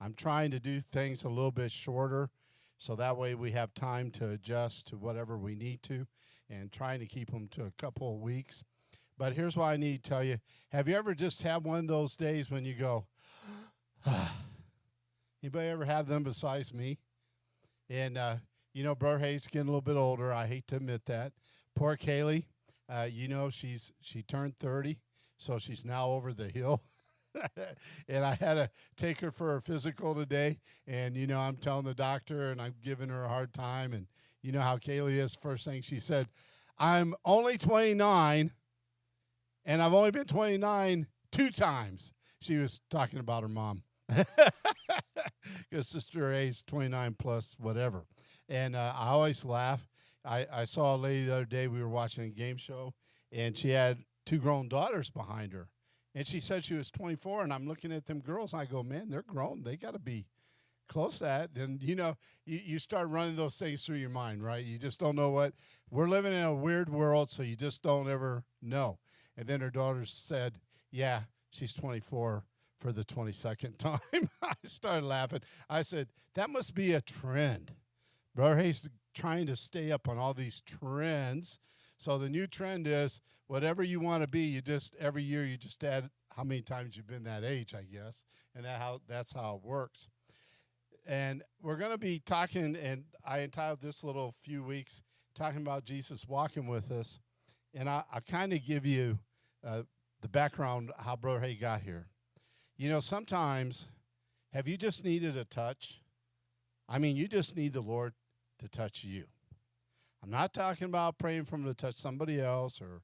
I'm trying to do things a little bit shorter so that way we have time to adjust to whatever we need to and trying to keep them to a couple of weeks. But here's what I need to tell you. Have you ever just had one of those days when you go, anybody ever have them besides me? And, Brother Hayes getting a little bit older. I hate to admit that. Poor Kaylee, she turned 30, so she's now over the hill. And I had to take her for a physical today. And, I'm telling the doctor and I'm giving her a hard time. And you know how Kaylee is. First thing she said, I'm only 29, and I've only been 29 two times. She was talking about her mom. Because Sister A's 29 plus whatever. And I always laugh. I saw a lady the other day, we were watching a game show, and she had two grown daughters behind her. And she said she was 24, and I'm looking at them girls, and I go, man, they're grown. They got to be close to that. And, you start running those things through your mind, right? You just don't know what. We're living in a weird world, so you just don't ever know. And then her daughters said, yeah, she's 24 for the 22nd time. I started laughing. I said, that must be a trend. Brother Hayes trying to stay up on all these trends. So the new trend is whatever you want to be, you just every year you just add how many times you've been that age, I guess. And that's how it works. And we're going to be talking, and I entitled this little few weeks, talking about Jesus walking with us. And I kind of give you the background how Brother Hayes got here. Sometimes, have you just needed a touch? I mean, you just need the Lord to touch you. I'm not talking about praying for him to touch somebody else or,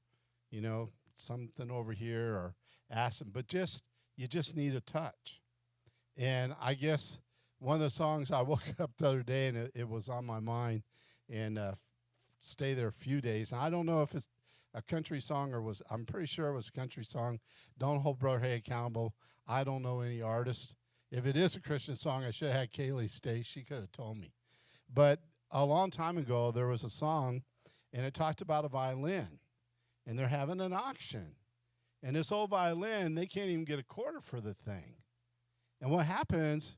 something over here or ask him, but you just need a touch. And I guess one of the songs I woke up the other day and it was on my mind and stay there a few days. And I don't know if it's a country song I'm pretty sure it was a country song. Don't hold Brother Hay accountable. I don't know any artist. If it is a Christian song, I should have had Kaylee stay. She could have told me. But a long time ago, there was a song, and it talked about a violin, and they're having an auction. And this old violin, they can't even get a quarter for the thing. And what happens,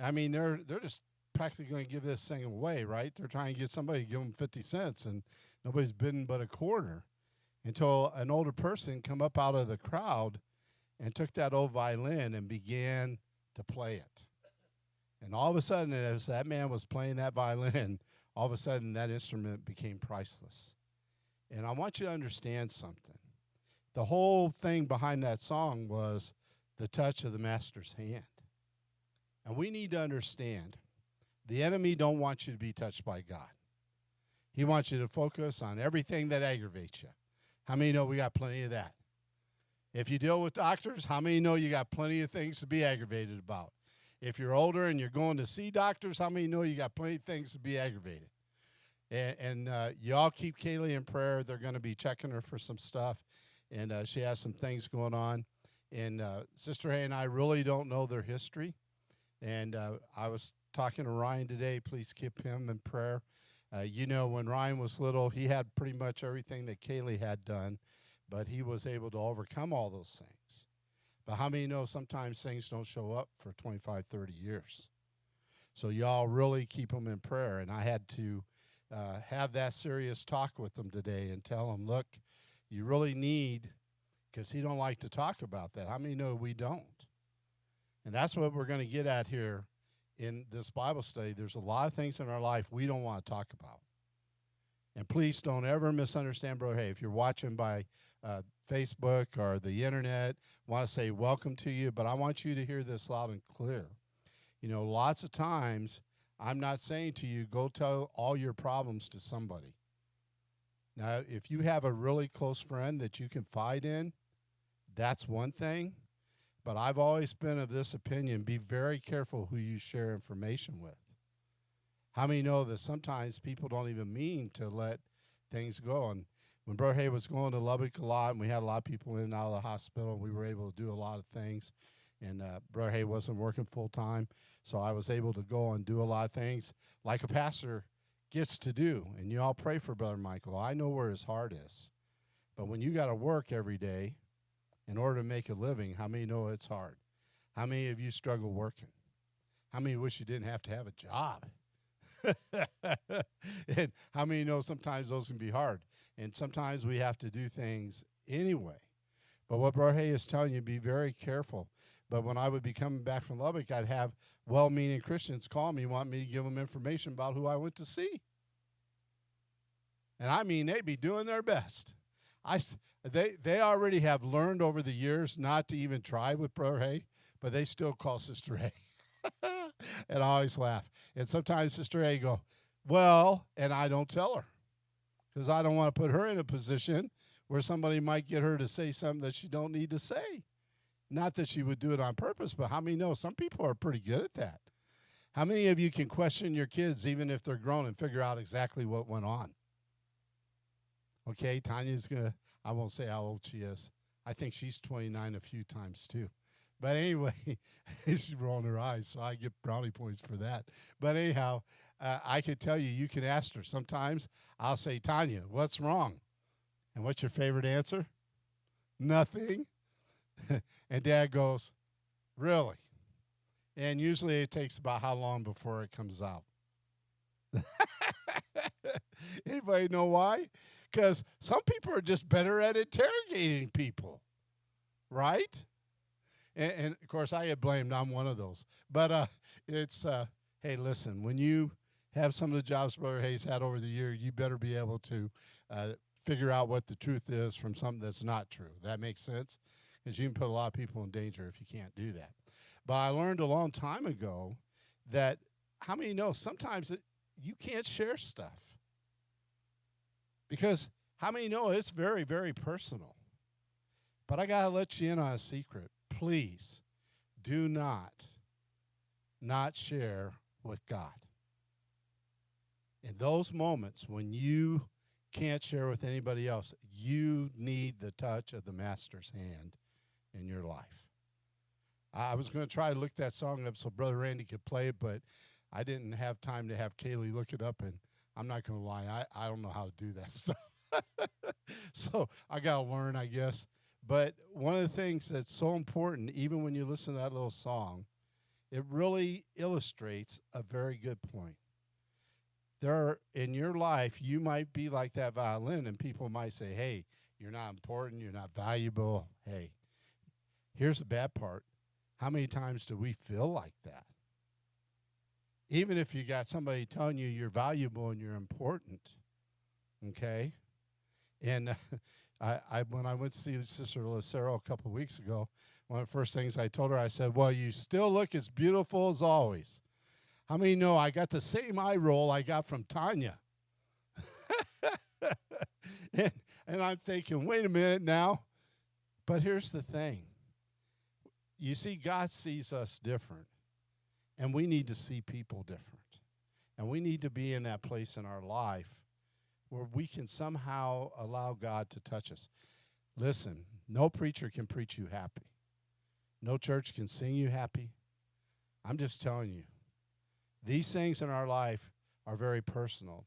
I mean, they're just practically going to give this thing away, right? They're trying to get somebody to give them 50 cents, and nobody's bidding but a quarter until an older person come up out of the crowd and took that old violin and began to play it. And all of a sudden, as that man was playing that violin, all of a sudden that instrument became priceless. And I want you to understand something. The whole thing behind that song was the touch of the master's hand. And we need to understand the enemy don't want you to be touched by God. He wants you to focus on everything that aggravates you. How many know we got plenty of that? If you deal with doctors, how many know you got plenty of things to be aggravated about? If you're older and you're going to see doctors, how many know you got plenty of things to be aggravated? And you all keep Kaylee in prayer. They're going to be checking her for some stuff, and she has some things going on. And Sister Hay and I really don't know their history. And I was talking to Ryan today. Please keep him in prayer. When Ryan was little, he had pretty much everything that Kaylee had done, but he was able to overcome all those things. But how many know sometimes things don't show up for 25, 30 years? So y'all really keep them in prayer. And I had to have that serious talk with them today and tell them, look, you really need, because he don't like to talk about that. How many know we don't? And that's what we're going to get at here in this Bible study. There's a lot of things in our life we don't want to talk about. And please don't ever misunderstand, Brother Hay. If you're watching by Facebook or the internet, I want to say welcome to you, but I want you to hear this loud and clear. Lots of times, I'm not saying to you, go tell all your problems to somebody. Now, if you have a really close friend that you can confide in, that's one thing. But I've always been of this opinion, be very careful who you share information with. How many know that sometimes people don't even mean to let things go? And when Brother Hay was going to Lubbock a lot, and we had a lot of people in and out of the hospital, and we were able to do a lot of things. And Brother Hay wasn't working full-time, so I was able to go and do a lot of things like a pastor gets to do. And you all pray for Brother Michael. I know where his heart is. But when you got to work every day in order to make a living, how many know it's hard? How many of you struggle working? How many wish you didn't have to have a job? And how many know sometimes those can be hard? And sometimes we have to do things anyway. But what Brother Hay is telling you, be very careful. But when I would be coming back from Lubbock, I'd have well-meaning Christians call me, want me to give them information about who I went to see. And I mean, they'd be doing their best. They already have learned over the years not to even try with Brother Hay, but they still call Sister Hay. And I always laugh. And sometimes Sister Hay go, well, and I don't tell her because I don't want to put her in a position where somebody might get her to say something that she don't need to say. Not that she would do it on purpose, but how many know some people are pretty good at that? How many of you can question your kids even if they're grown and figure out exactly what went on? Okay, Tanya's going to, I won't say how old she is. I think she's 29 a few times too. But anyway, she's rolling her eyes, so I get brownie points for that. But anyhow, I could tell you can ask her. Sometimes I'll say, Tanya, what's wrong? And what's your favorite answer? Nothing. And Dad goes, really? And usually it takes about how long before it comes out? Anybody know why? Because some people are just better at interrogating people, right? And of course, I get blamed. I'm one of those. But it's, hey, listen, when you have some of the jobs Brother Hayes had over the year, you better be able to figure out what the truth is from something that's not true. That makes sense? Because you can put a lot of people in danger if you can't do that. But I learned a long time ago that, how many know sometimes you can't share stuff? Because how many know it's very, very personal? But I got to let you in on a secret. Please do not share with God. In those moments when you can't share with anybody else, you need the touch of the Master's hand in your life. I was going to try to look that song up so Brother Randy could play it, but I didn't have time to have Kaylee look it up, and I'm not going to lie, I don't know how to do that stuff. So I got to learn, I guess. But one of the things that's so important, even when you listen to that little song, it really illustrates a very good point. In your life, you might be like that violin, and people might say, hey, you're not important, you're not valuable. Hey, here's the bad part. How many times do we feel like that? Even if you got somebody telling you you're valuable and you're important, okay? And when I went to see Sister Lucero a couple of weeks ago, one of the first things I told her, I said, well, you still look as beautiful as always. How many know I got the same eye roll I got from Tanya? and I'm thinking, wait a minute now. But here's the thing. You see, God sees us different, and we need to see people different. And we need to be in that place in our life where we can somehow allow God to touch us. Listen, no preacher can preach you happy. No church can sing you happy. I'm just telling you, these things in our life are very personal.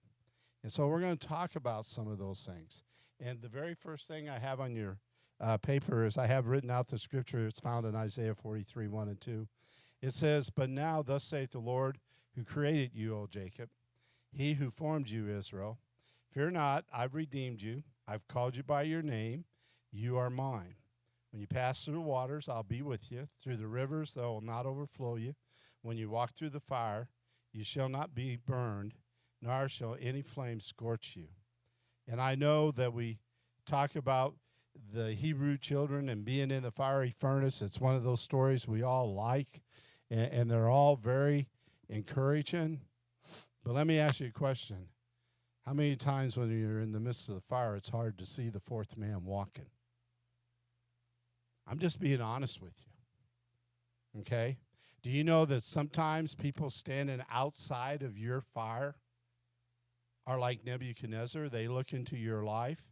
And so we're going to talk about some of those things. And the very first thing I have on your paper is I have written out the scripture. It's found in Isaiah 43, 1 and 2. It says, but now thus saith the Lord who created you, O Jacob, he who formed you, Israel. Fear not, I've redeemed you. I've called you by your name. You are mine. When you pass through the waters, I'll be with you. Through the rivers, they will not overflow you. When you walk through the fire, you shall not be burned, nor shall any flame scorch you. And I know that we talk about the Hebrew children and being in the fiery furnace. It's one of those stories we all like, and they're all very encouraging. But let me ask you a question. How many times when you're in the midst of the fire, it's hard to see the fourth man walking? I'm just being honest with you, okay? Do you know that sometimes people standing outside of your fire are like Nebuchadnezzar? They look into your life,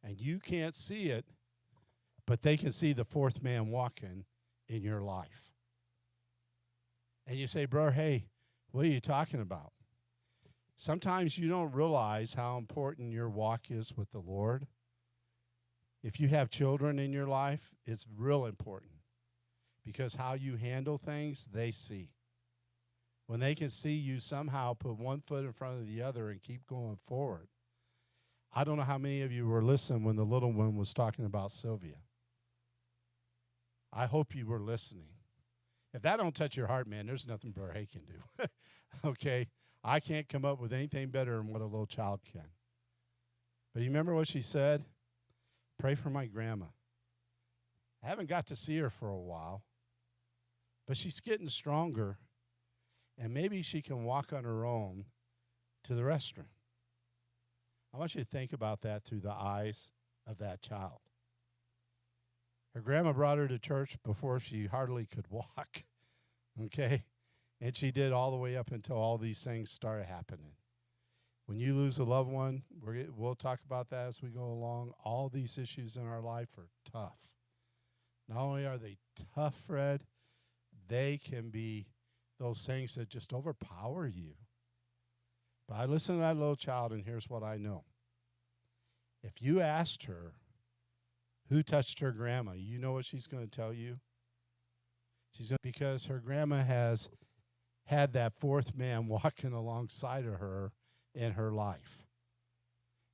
and you can't see it, but they can see the fourth man walking in your life. And you say, bro, hey, what are you talking about? Sometimes you don't realize how important your walk is with the Lord. If you have children in your life, it's real important because how you handle things, they see. when they can see you somehow put one foot in front of the other and keep going forward. I don't know how many of you were listening when the little one was talking about Sylvia. I hope you were listening. If that don't touch your heart, man, there's nothing Brother Hay can do. Okay? I can't come up with anything better than what a little child can. But you remember what she said? Pray for my grandma. I haven't got to see her for a while, but she's getting stronger, and maybe she can walk on her own to the restroom. I want you to think about that through the eyes of that child. Her grandma brought her to church before she hardly could walk, okay? And she did all the way up until all these things started happening. When you lose a loved one, we'll talk about that as we go along. All these issues in our life are tough. Not only are they tough, Fred, they can be those things that just overpower you. But I listened to that little child, and here's what I know. If you asked her who touched her grandma, you know what she's going to tell you? Because her grandma has had that fourth man walking alongside of her in her life.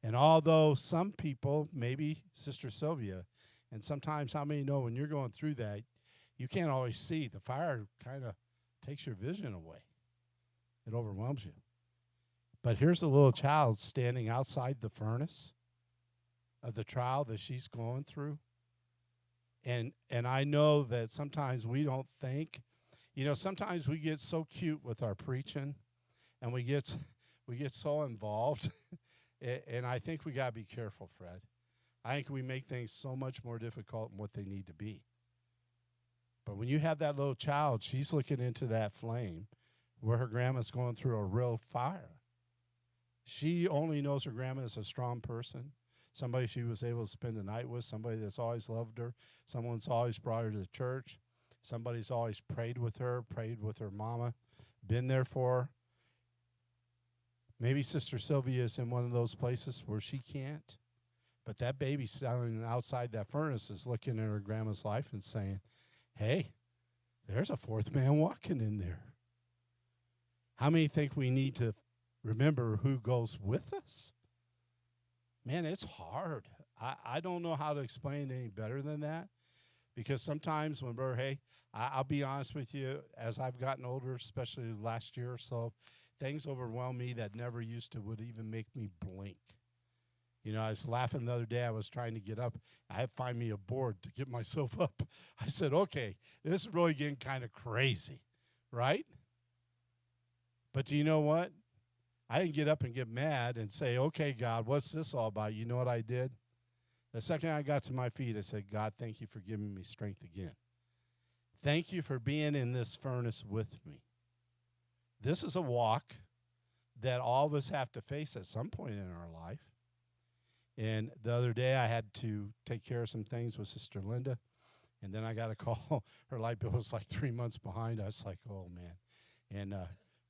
And although some people, maybe Sister Sylvia, and sometimes how many know when you're going through that, you can't always see. The fire kind of takes your vision away. It overwhelms you. But here's a little child standing outside the furnace of the trial that she's going through. And I know that sometimes we don't think, sometimes we get so cute with our preaching, and we get so involved, and I think we got to be careful, Fred. I think we make things so much more difficult than what they need to be. But when you have that little child, she's looking into that flame where her grandma's going through a real fire. She only knows her grandma is a strong person, somebody she was able to spend the night with, somebody that's always loved her, someone's always brought her to church, somebody's always prayed with her mama, been there for her. Maybe Sister Sylvia is in one of those places where she can't, but that baby standing outside that furnace is looking at her grandma's life and saying, hey, there's a fourth man walking in there. How many think we need to remember who goes with us? Man, it's hard. I don't know how to explain it any better than that, because sometimes when I'll be honest with you, as I've gotten older, especially last year or so, things overwhelm me that never used to would even make me blink. I was laughing the other day. I was trying to get up. I had to find me a board to get myself up. I said, okay, this is really getting kind of crazy, right? But do you know what? I didn't get up and get mad and say, okay, God, what's this all about? You know what I did? The second I got to my feet, I said, God, thank you for giving me strength again. Thank you for being in this furnace with me. This is a walk that all of us have to face at some point in our life. And the other day I had to take care of some things with Sister Linda, and then I got a call. Her light bill was like 3 months behind. I was like, oh, man. And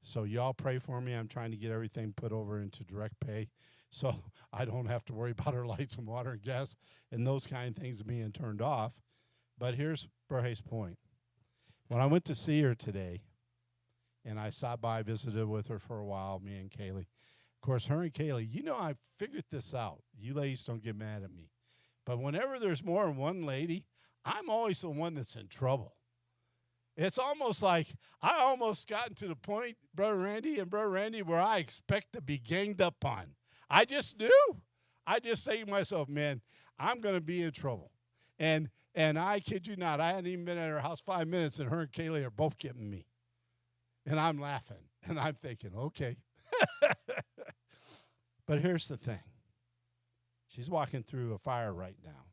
so y'all pray for me. I'm trying to get everything put over into direct pay so I don't have to worry about her lights and water and gas and those kind of things being turned off. But here's Berhe's point. When I went to see her today, and I stopped by, visited with her for a while, me and Kaylee. Of course, her and Kaylee, I figured this out. You ladies don't get mad at me. But whenever there's more than one lady, I'm always the one that's in trouble. It's almost like I almost gotten to the point, Brother Randy, where I expect to be ganged up on. I just do. I just say to myself, man, I'm going to be in trouble. And I kid you not, I hadn't even been at her house 5 minutes, and her and Kaylee are both getting me. And I'm laughing, and I'm thinking, okay. But here's the thing. She's walking through a fire right now.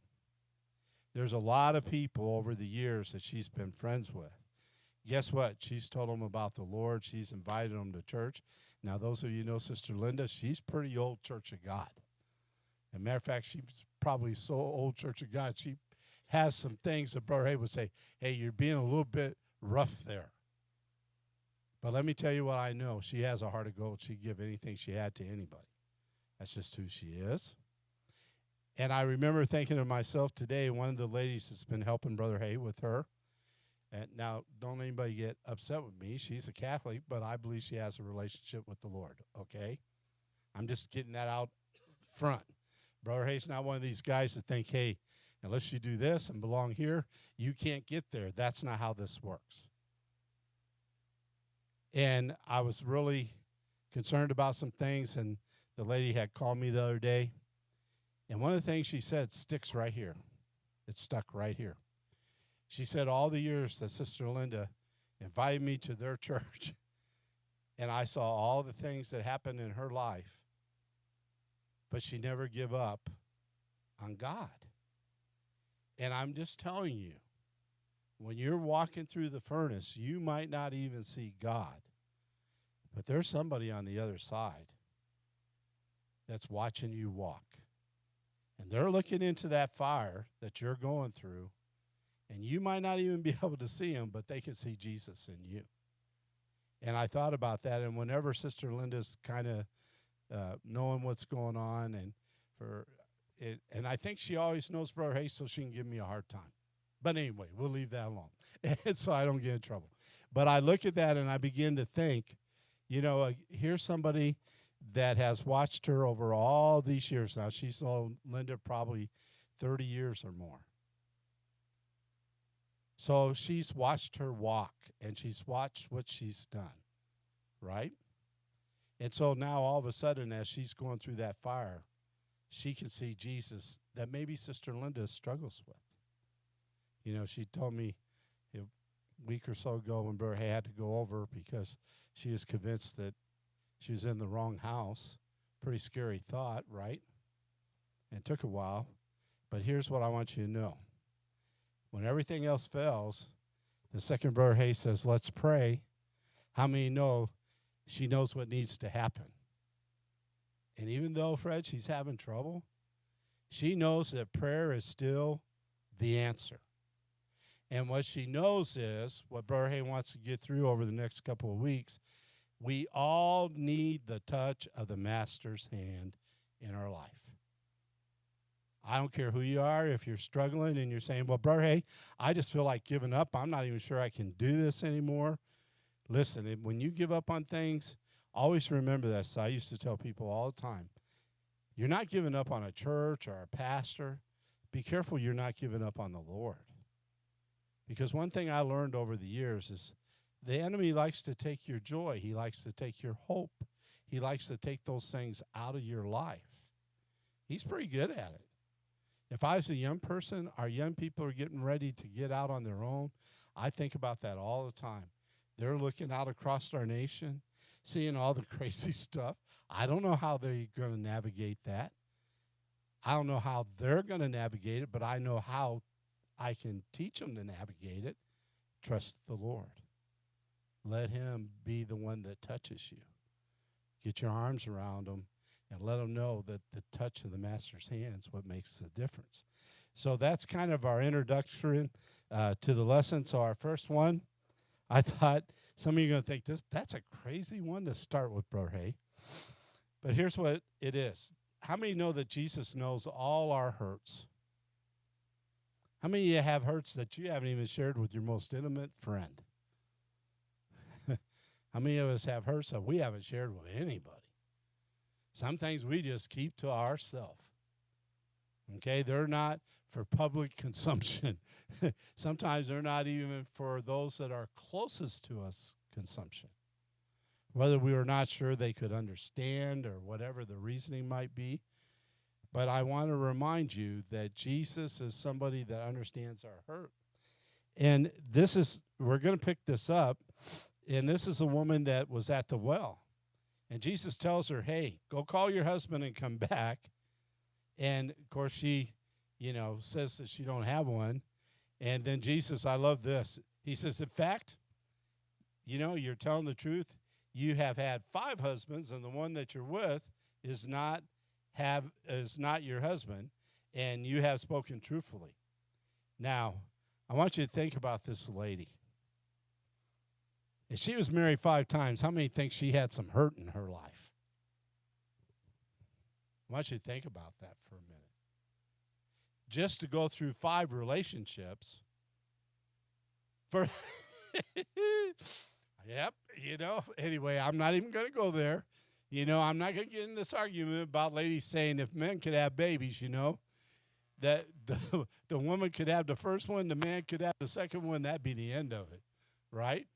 There's a lot of people over the years that she's been friends with. Guess what? She's told them about the Lord. She's invited them to church. Now, those of you know Sister Linda, she's pretty old Church of God. As a matter of fact, she's probably so old Church of God, she has some things that Brother Hay would say, hey, you're being a little bit rough there. But let me tell you what I know. She has a heart of gold. She'd give anything she had to anybody. That's just who she is. And I remember thinking to myself today, one of the ladies that's been helping Brother Hay with her, And now, don't anybody get upset with me. She's a Catholic, but I believe she has a relationship with the Lord, okay? I'm just getting that out front. Brother Hayes not one of these guys that think, hey, unless you do this and belong here, you can't get there. That's not how this works. And I was really concerned about some things, and the lady had called me the other day. And one of the things she said sticks right here. It stuck right here. She said all the years that Sister Linda invited me to their church, and I saw all the things that happened in her life, but she never give up on God. And I'm just telling you, when you're walking through the furnace, you might not even see God, but there's somebody on the other side that's watching you walk. And they're looking into that fire that you're going through, and you might not even be able to see him, but they can see Jesus in you. And I thought about that, and whenever Sister Linda's kind of knowing what's going on, and I think she always knows Brother Hayes, so she can give me a hard time. But anyway, we'll leave that alone, and so I don't get in trouble. But I look at that, and I begin to think, here's somebody that has watched her over all these years now. She's known Linda probably 30 years or more. So she's watched her walk, and she's watched what she's done, right? And so now all of a sudden, as she's going through that fire, she can see Jesus that maybe Sister Linda struggles with. She told me a week or so ago when Brother Hay had to go over because she was convinced that she was in the wrong house. Pretty scary thought, right? And it took a while. But here's what I want you to know. When everything else fails, the second Brother Hay says, let's pray. How many know she knows what needs to happen? And even though, Fred, she's having trouble, she knows that prayer is still the answer. And what she knows is, what Brother Hay wants to get through over the next couple of weeks, we all need the touch of the Master's hand in our life. I don't care who you are, if you're struggling and you're saying, well, Brother Hay, I just feel like giving up. I'm not even sure I can do this anymore. Listen, when you give up on things, always remember this. I used to tell people all the time, you're not giving up on a church or a pastor. Be careful you're not giving up on the Lord. Because one thing I learned over the years is the enemy likes to take your joy. He likes to take your hope. He likes to take those things out of your life. He's pretty good at it. If I was a young person, our young people are getting ready to get out on their own. I think about that all the time. They're looking out across our nation, seeing all the crazy stuff. I don't know how they're going to navigate that. I don't know how they're going to navigate it, but I know how I can teach them to navigate it. Trust the Lord. Let him be the one that touches you. Get your arms around them and let them know that the touch of the Master's hand is what makes the difference. So that's kind of our introduction to the lesson. So our first one, I thought some of you are going to think that's a crazy one to start with, Brother Hay. But here's what it is. How many know that Jesus knows all our hurts? How many of you have hurts that you haven't even shared with your most intimate friend? How many of us have hurts that we haven't shared with anybody? Some things we just keep to ourselves. Okay, they're not for public consumption. Sometimes they're not even for those that are closest to us consumption. Whether we are not sure they could understand or whatever the reasoning might be. But I want to remind you that Jesus is somebody that understands our hurt. And we're going to pick this up, and this is a woman that was at the well. And Jesus tells her, hey, go call your husband and come back. And, of course, she, says that she don't have one. And then Jesus, I love this. He says, in fact, you're telling the truth. You have had 5 husbands, and the one that you're with is not your husband, and you have spoken truthfully. Now, I want you to think about this lady. If she was married 5 times, how many think she had some hurt in her life? I want you to think about that for a minute. Just to go through 5 relationships, For Yep, anyway, I'm not even going to go there. I'm not going to get in this argument about ladies saying if men could have babies, that the woman could have the first one, the man could have the second one, that'd be the end of it, right?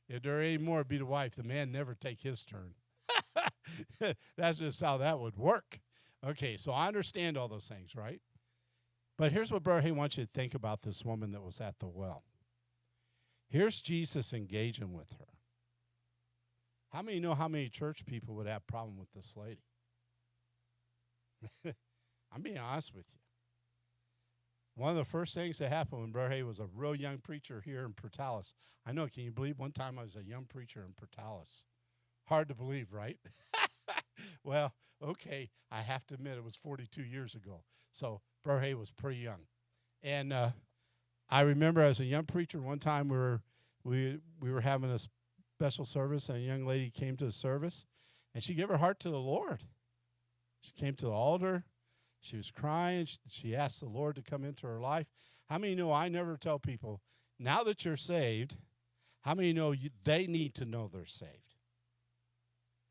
If there ain't more, it'd be the wife. The man never take his turn. That's just how that would work. Okay, so I understand all those things, right? But here's what Brother Hay wants you to think about this woman that was at the well. Here's Jesus engaging with her. How many know how many church people would have a problem with this lady? I'm being honest with you. One of the first things that happened when Brother Hay was a real young preacher here in Portales. I know, can you believe one time I was a young preacher in Portales? Hard to believe, right? Well, okay, I have to admit it was 42 years ago. So Brother Hay was pretty young. And I remember as a young preacher one time we were having a special service, and a young lady came to the service, and she gave her heart to the Lord. She came to the altar. She was crying. She asked the Lord to come into her life. How many know I never tell people, now that you're saved, how many know they need to know they're saved?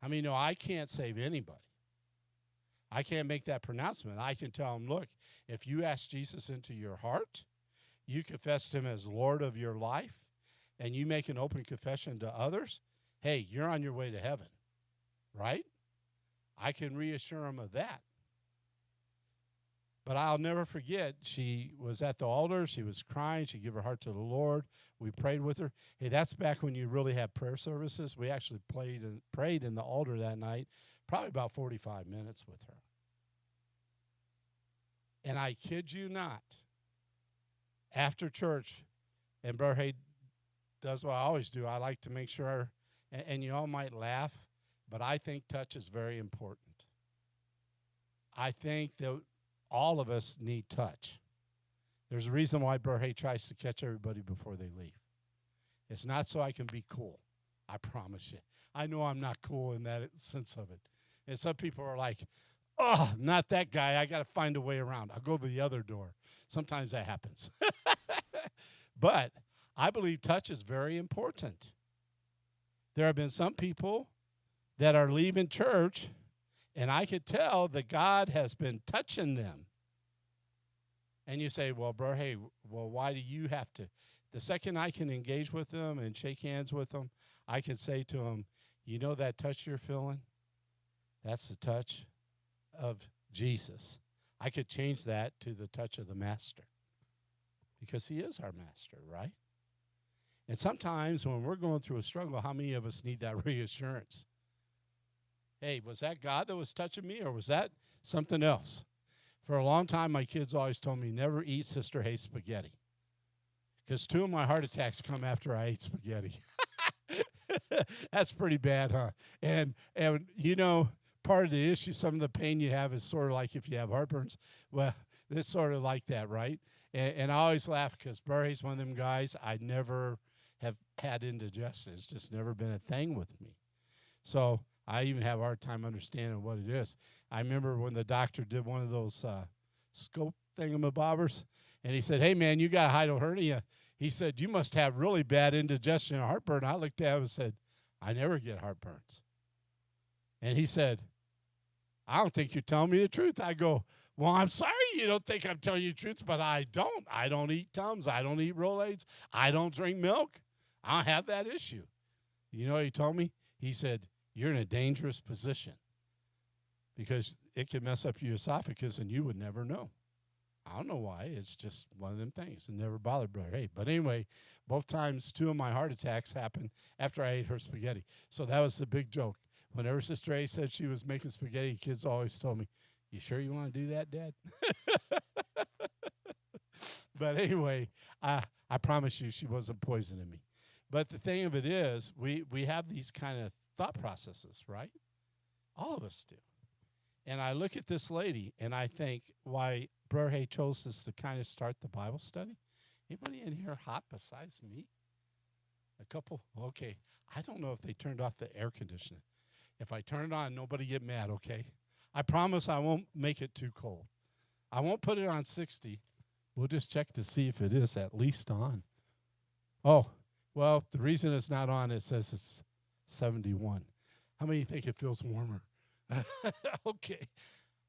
How many know I can't save anybody? I can't make that pronouncement. I can tell them, look, if you ask Jesus into your heart, you confess him as Lord of your life, and you make an open confession to others, hey, you're on your way to heaven, right? I can reassure them of that. But I'll never forget, she was at the altar. She was crying. She gave her heart to the Lord. We prayed with her. Hey, that's back when you really had prayer services. We actually prayed in the altar that night, probably about 45 minutes with her. And I kid you not, after church, and Brother Hay does what I always do. I like to make sure, and you all might laugh, but I think touch is very important. I think that all of us need touch. There's a reason why Brother Hay tries to catch everybody before they leave. It's not so I can be cool. I promise you. I know I'm not cool in that sense of it. And some people are like, oh, not that guy. I got to find a way around. I'll go the other door. Sometimes that happens. But I believe touch is very important. There have been some people that are leaving church, and I could tell that God has been touching them. And you say, well, bro, hey, well, why do you have to? The second I can engage with them and shake hands with them, I can say to them, you know that touch you're feeling? That's the touch of Jesus. I could change that to the touch of the Master, because he is our Master, right? And sometimes when we're going through a struggle, how many of us need that reassurance? Hey, was that God that was touching me, or was that something else? For a long time, my kids always told me, never eat Sister Hayes spaghetti, because 2 of my heart attacks come after I ate spaghetti. That's pretty bad, huh? And you know, part of the issue, some of the pain you have is sort of like if you have heartburns. Well, it's sort of like that, right? And I always laugh because Barry's one of them guys, I never have had indigestion. It's just never been a thing with me. So I even have a hard time understanding what it is. I remember when the doctor did one of those scope thingamabobbers, and he said, hey, man, you got a hiatal hernia. He said, you must have really bad indigestion and heartburn. I looked at him and said, I never get heartburns. And he said, I don't think you're telling me the truth. I go, well, I'm sorry you don't think I'm telling you the truth, but I don't. I don't eat Tums. I don't eat Rolaids. I don't drink milk. I don't have that issue. You know what he told me? He said, you're in a dangerous position because it can mess up your esophagus and you would never know. I don't know why. It's just one of them things. It never bothered Brother Hay. But anyway, both times 2 of my heart attacks happened after I ate her spaghetti. So that was the big joke. Whenever Sister A said she was making spaghetti, kids always told me, you sure you want to do that, Dad? But anyway, I promise you she wasn't poisoning me. But the thing of it is, we have these kind of thought processes, right? All of us do. And I look at this lady, and I think why Brother Hay chose this to kind of start the Bible study. Anybody in here hot besides me? A couple? Okay. I don't know if they turned off the air conditioning. If I turn it on, nobody get mad, okay? I promise I won't make it too cold. I won't put it on 60. We'll just check to see if it is at least on. Oh, well, the reason it's not on, it says it's 71. How many think it feels warmer? Okay.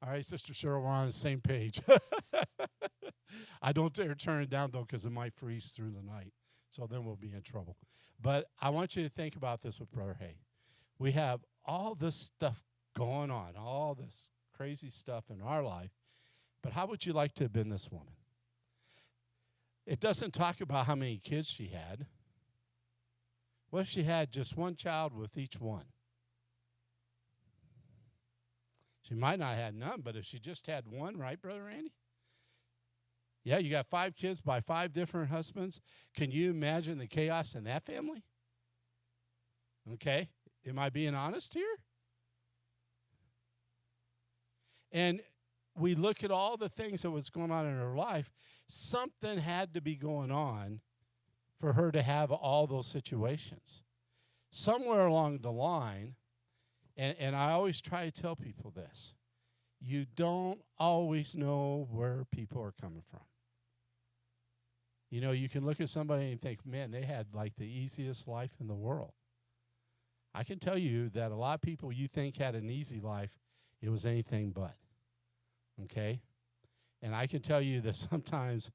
All right, Sister Cheryl, we're on the same page. I don't dare turn it down, though, because it might freeze through the night. So then we'll be in trouble. But I want you to think about this with Brother Hay. We have all this stuff going on, all this crazy stuff in our life. But how would you like to have been this woman? It doesn't talk about how many kids she had. What if she had just one child with each one? She might not have had none, but if she just had one, right, Brother Randy? Yeah, you got 5 kids by 5 different husbands. Can you imagine the chaos in that family? Okay, am I being honest here? And we look at all the things that was going on in her life. Something had to be going on for her to have all those situations. Somewhere along the line, and I always try to tell people this, you don't always know where people are coming from. You know, you can look at somebody and think, man, they had like the easiest life in the world. I can tell you that a lot of people you think had an easy life, it was anything but. Okay? And I can tell you that sometimes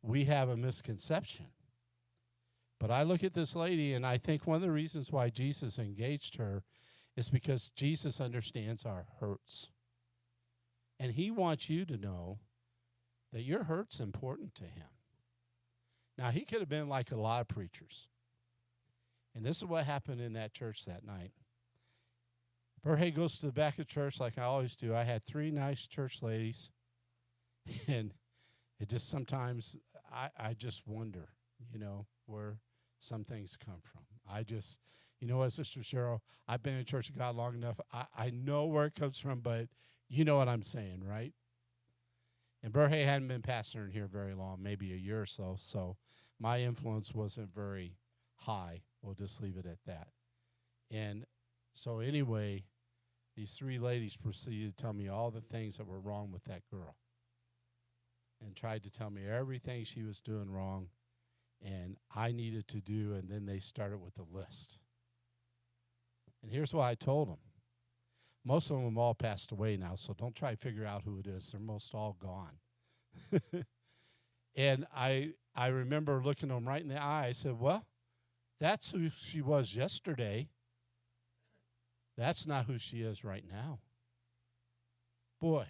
we have a misconception. But I look at this lady, and I think one of the reasons why Jesus engaged her is because Jesus understands our hurts. And he wants you to know that your hurt's important to him. Now, he could have been like a lot of preachers. And this is what happened in that church that night. Berhe goes to the back of church like I always do. I had 3 nice church ladies. And it just sometimes, I just wonder, you know, where some things come from. You know what, Sister Cheryl, I've been in Church of God long enough. I know where it comes from, but you know what I'm saying, right? And Berhe hadn't been pastoring here very long, maybe a year or so, so my influence wasn't very high. We'll just leave it at that. And so anyway, these 3 ladies proceeded to tell me all the things that were wrong with that girl and tried to tell me everything she was doing wrong and I needed to do, and then they started with a list. And here's what I told them. Most of them all passed away now, so don't try to figure out who it is. They're most all gone. And I remember looking them right in the eye. I said, well, that's who she was yesterday. That's not who she is right now. Boy.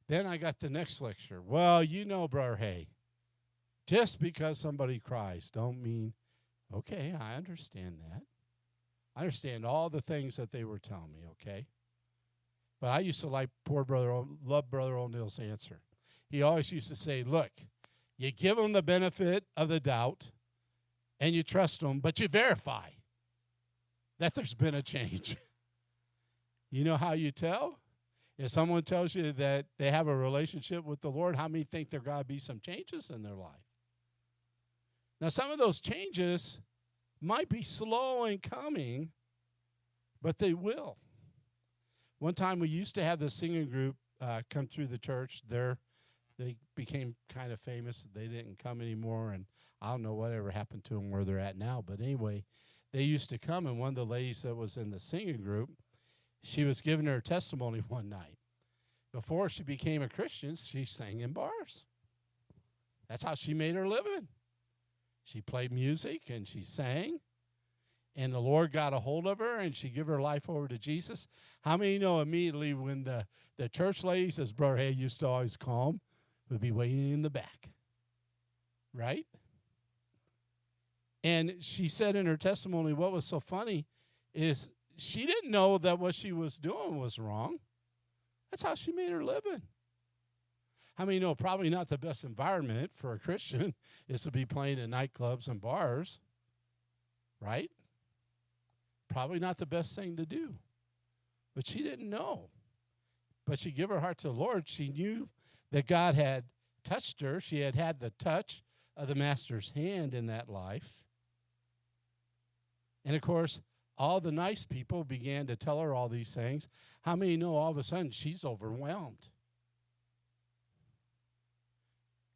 Then I got the next lecture. Well, you know, Brother Hay, just because somebody cries don't mean, okay, I understand that. I understand all the things that they were telling me, okay? But I used to love Brother O'Neill's answer. He always used to say, look, you give them the benefit of the doubt and you trust them, but you verify that there's been a change. You know how you tell? If someone tells you that they have a relationship with the Lord, how many think there got to be some changes in their life? Now, some of those changes might be slow in coming, but they will. One time we used to have the singing group come through the church. They became kind of famous. They didn't come anymore, and I don't know whatever happened to them where they're at now. But anyway, they used to come, and one of the ladies that was in the singing group, she was giving her testimony one night. Before she became a Christian, she sang in bars. That's how she made her living. She played music and she sang, and the Lord got a hold of her, and she gave her life over to Jesus. How many know immediately when the church ladies, as Brother Hay used to always call them, would be waiting in the back, right? And she said in her testimony, what was so funny is she didn't know that what she was doing was wrong. That's how she made her living. How many know probably not the best environment for a Christian is to be playing in nightclubs and bars, right? Probably not the best thing to do. But she didn't know. But she gave her heart to the Lord. She knew that God had touched her. She had had the touch of the Master's hand in that life. And, of course, all the nice people began to tell her all these things. How many know all of a sudden she's overwhelmed?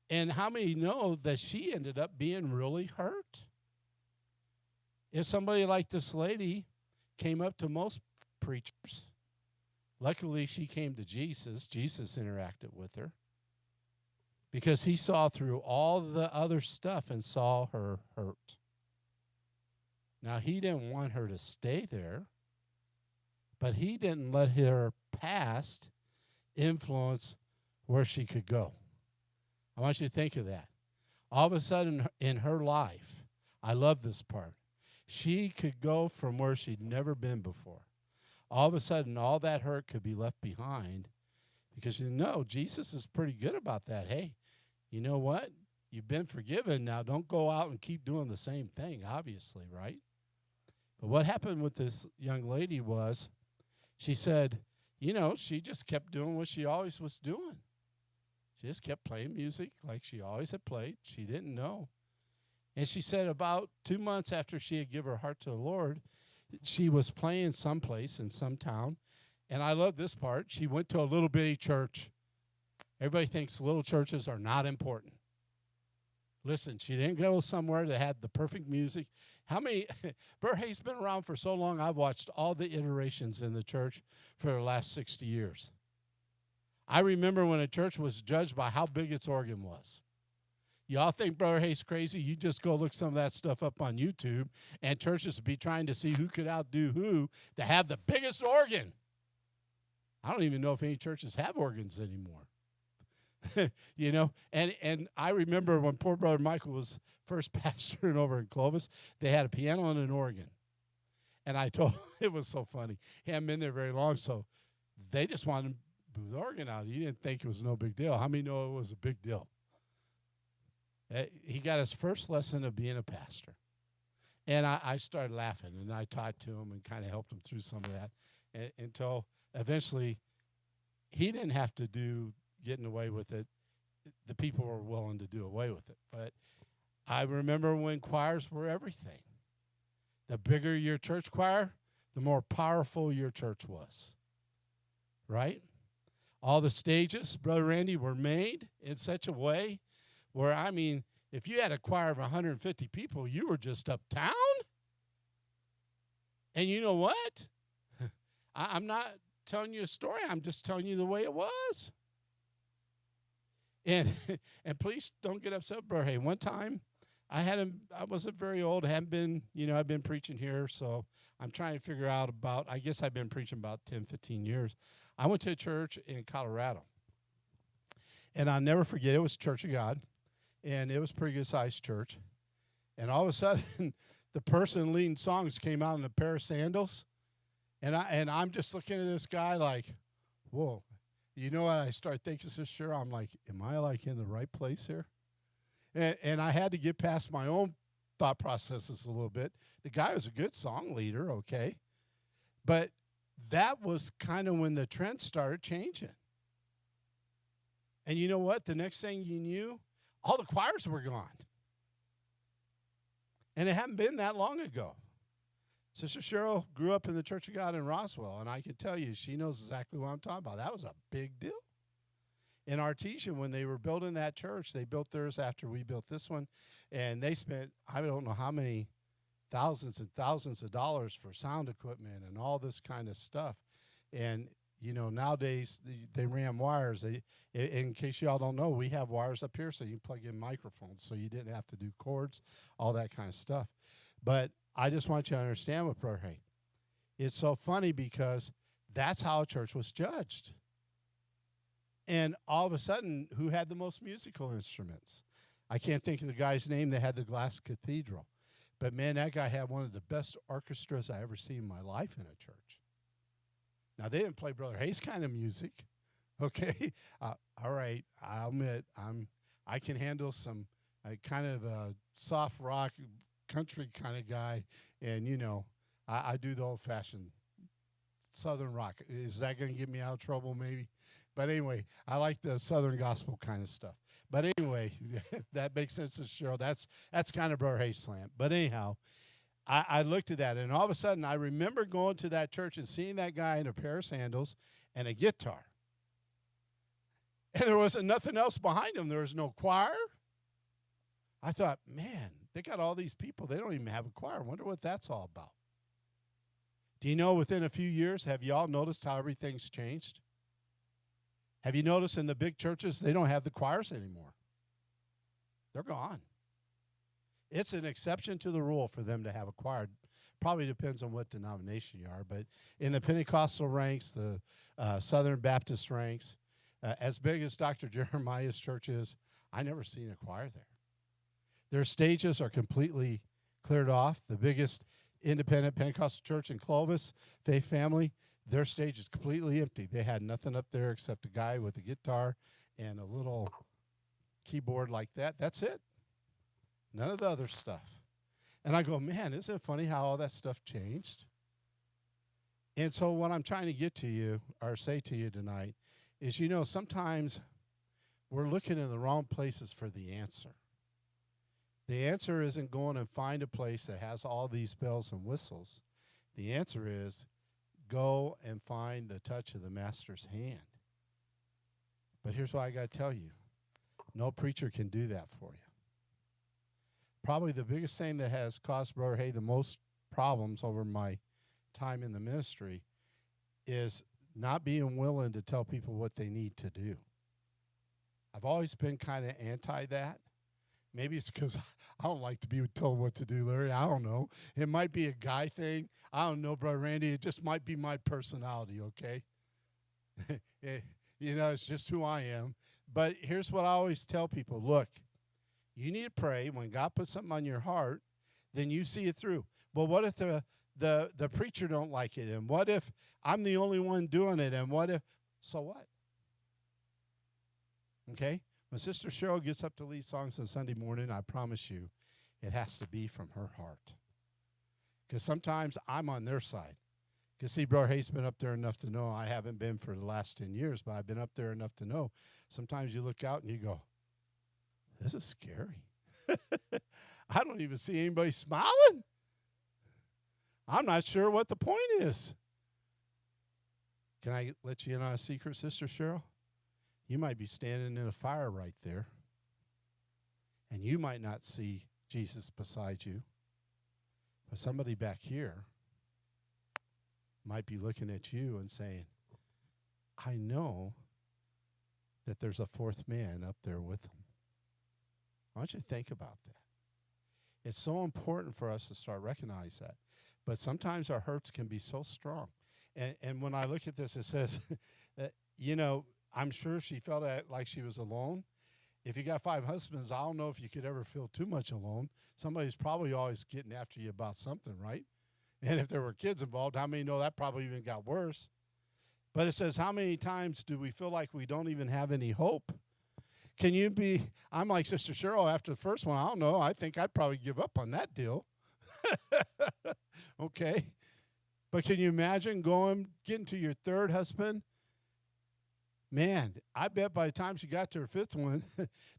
And how many know that she ended up being really hurt? If somebody like this lady came up to most preachers, luckily she came to Jesus. Jesus interacted with her because he saw through all the other stuff and saw her hurt. Now, he didn't want her to stay there, but he didn't let her past influence where she could go. I want you to think of that. All of a sudden in her life, I love this part, she could go from where she'd never been before. All of a sudden, all that hurt could be left behind because Jesus is pretty good about that. Hey, you know what? You've been forgiven. Now don't go out and keep doing the same thing, obviously, right? But what happened with this young lady was she said, she just kept doing what she always was doing. She just kept playing music like she always had played. She didn't know. And she said about 2 months after she had given her heart to the Lord, she was playing someplace in some town. And I love this part. She went to a little bitty church. Everybody thinks little churches are not important. Listen, she didn't go somewhere that had the perfect music. How many? Bert Hayes been around for so long, I've watched all the iterations in the church for the last 60 years. I remember when a church was judged by how big its organ was. Y'all think Brother Hayes crazy? You just go look some of that stuff up on YouTube, and churches would be trying to see who could outdo who to have the biggest organ. I don't even know if any churches have organs anymore. And I remember when poor Brother Michael was first pastoring over in Clovis, they had a piano and an organ. And I told him, it was so funny. He hadn't been there very long, so they just wanted him to move the organ out. He didn't think it was no big deal. How many know it was a big deal? He got his first lesson of being a pastor. And I started laughing, and I taught to him and kind of helped him through some of that until eventually he didn't have to do getting away with it. The people were willing to do away with it. But I remember when choirs were everything. The bigger your church choir, the more powerful your church was. Right? All the stages, Brother Randy, were made in such a way where, if you had a choir of 150 people, you were just uptown. And you know what? I'm not telling you a story. I'm just telling you the way it was. And please don't get upset, Brother. Hey, one time I wasn't very old. I hadn't been, I've been preaching here, so I'm trying to figure out I guess I've been preaching about 10, 15 years. I went to a church in Colorado. And I'll never forget, it was Church of God. And it was a pretty good-sized church. And all of a sudden, the person leading songs came out in a pair of sandals. And I'm just looking at this guy like, whoa. You know what? I start thinking, Sister Cheryl, I'm like, am I like in the right place here? And I had to get past my own thought processes a little bit. The guy was a good song leader, okay. But that was kind of when the trend started changing. And you know what? The next thing you knew, all the choirs were gone. And it hadn't been that long ago. Sister Cheryl grew up in the Church of God in Roswell, and I can tell you she knows exactly what I'm talking about. That was a big deal. In Artesian, when they were building that church, they built theirs after we built this one, and they spent, I don't know how many thousands and thousands of dollars for sound equipment and all this kind of stuff. And nowadays they ran wires. In case y'all don't know, we have wires up here so you can plug in microphones, so you didn't have to do cords, all that kind of stuff. But I just want you to understand what Brother Hay. It's so funny because that's how a church was judged. And all of a sudden, who had the most musical instruments? I can't think of the guy's name that had the glass cathedral. But, man, that guy had one of the best orchestras I ever seen in my life in a church. Now, they didn't play Brother Hayes kind of music, okay? All right, I'll admit I can handle some kind of a soft rock country kind of guy, and, I do the old-fashioned Southern rock. Is that going to get me out of trouble maybe? But anyway, I like the Southern gospel kind of stuff. But anyway, that makes sense to Cheryl. That's kind of Brother Hayes slant. But anyhow, I looked at that, and all of a sudden, I remember going to that church and seeing that guy in a pair of sandals and a guitar. And there wasn't nothing else behind them. There was no choir. I thought, man, they got all these people. They don't even have a choir. I wonder what that's all about. Do you know within a few years, have you all noticed how everything's changed? Have you noticed in the big churches, they don't have the choirs anymore? They're gone. It's an exception to the rule for them to have a choir. Probably depends on what denomination you are, but in the Pentecostal ranks, the Southern Baptist ranks, as big as Dr. Jeremiah's church is, I never seen a choir there. Their stages are completely cleared off. The biggest independent Pentecostal church in Clovis, Faith Family, their stage is completely empty. They had nothing up there except a guy with a guitar and a little keyboard like that. That's it. None of the other stuff. And I go, man, isn't it funny how all that stuff changed? And so what I'm trying to get to you or say to you tonight is, you know, sometimes we're looking in the wrong places for the answer. The answer isn't going and find a place that has all these bells and whistles. The answer is go and find the touch of the Master's hand. But here's what I got to tell you. No preacher can do that for you. Probably the biggest thing that has caused Brother Hay the most problems over my time in the ministry is not being willing to tell people what they need to do. I've always been kind of anti that. Maybe it's because I don't like to be told what to do, Larry. I don't know. It might be a guy thing. I don't know, Brother Randy. It just might be my personality, okay? You know, it's just who I am. But here's what I always tell people. Look, you need to pray. When God puts something on your heart, then you see it through. Well, what if the preacher don't like it? And what if I'm the only one doing it? And what if, so what? Okay? When Sister Cheryl gets up to lead songs on Sunday morning, I promise you, it has to be from her heart. Because sometimes I'm on their side. Because, see, Brother Hayes been up there enough to know. I haven't been for the last 10 years, but I've been up there enough to know. Sometimes you look out and you go, this is scary. I don't even see anybody smiling. I'm not sure what the point is. Can I let you in on a secret, Sister Cheryl? You might be standing in a fire right there, and you might not see Jesus beside you, but somebody back here might be looking at you and saying, I know that there's a fourth man up there with them. I want you to think about that. It's so important for us to start recognize that. But sometimes our hurts can be so strong. And when I look at this, it says, you know, I'm sure she felt like she was alone. If you got 5 husbands, I don't know if you could ever feel too much alone. Somebody's probably always getting after you about something, right? And if there were kids involved, how many know that probably even got worse? But it says, how many times do we feel like we don't even have any hope? Can you be, I'm like Sister Cheryl after the first one, I don't know, I think I'd probably give up on that deal. Okay. But can you imagine getting to your 3rd husband? Man, I bet by the time she got to her 5th one,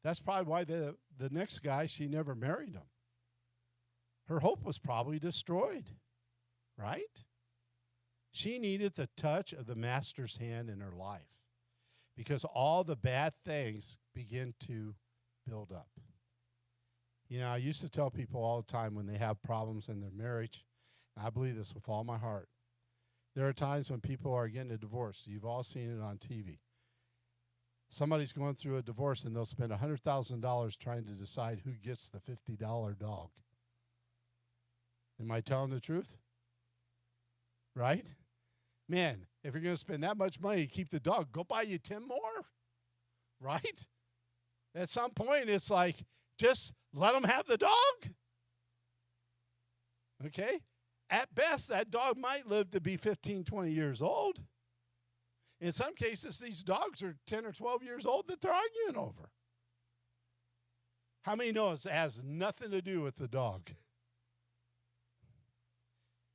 that's probably why the next guy, she never married him. Her hope was probably destroyed, right? She needed the touch of the Master's hand in her life because all the bad things begin to build up. You know, I used to tell people all the time when they have problems in their marriage, and I believe this with all my heart, there are times when people are getting a divorce. You've all seen it on TV. Somebody's going through a divorce, and they'll spend $100,000 trying to decide who gets the $50 dog. Am I telling the truth? Right? Man, if you're going to spend that much money to keep the dog, go buy you 10 more. Right? At some point, it's like, just let them have the dog. Okay? At best, that dog might live to be 15, 20 years old. In some cases, these dogs are 10 or 12 years old that they're arguing over. How many know it has nothing to do with the dog?